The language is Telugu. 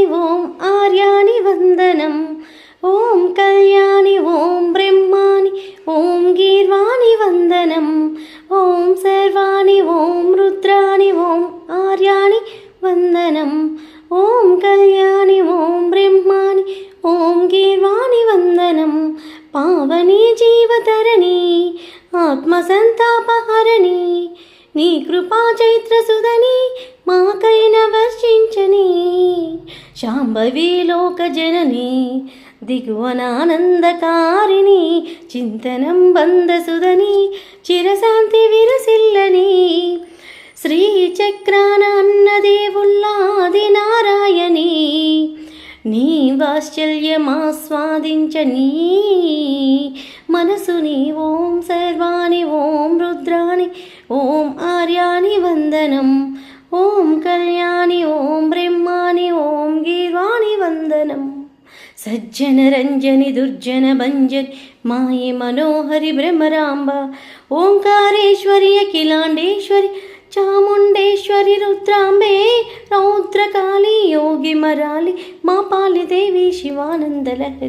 ఓం ఆర్యాని వందనం. ఓం కళ్యాణి ఓం బ్రహ్మాని ఓం గీర్వాణి వందనం. ఓం సర్వాణి ఓం రుద్రాని ఓం ఆర్యాని వందనం. ఓం కళ్యాణి ఓం బ్రహ్మాని ఓం గీర్వాణి వందనం. పావని జీవతరణి ఆత్మసంతాపహరణి నీ కృపా చైత్రసుధని మాకైన వర్షించని. శాంభవి లోకజనని దిగువనానందకారిణి చింతనం బంధసుధని చిరశాంతి విరసిల్లని. శ్రీచక్రాన అన్నదేవుల్లాది నారాయణి నీ వాత్సల్యమాస్వాదించని మనసుని. ఓం సర్వాణి ఓం రుద్రాని ఓం ఆర్యాని వందనం. ఓం కళ్యాణి ఓం బ్రహ్మాని ఓం గీర్వాణి వందనం. సజ్జన రంజని దుర్జన భంజని మాయి మనోహరి భ్రమరాంబ. ఓంకారేశ్వరి అఖిలాండేశ్వరి చాముండేశ్వరి రుద్రాంబే. రౌద్రకాళి యోగి మరాలి మా పాలిదేవి శివానందలహరి.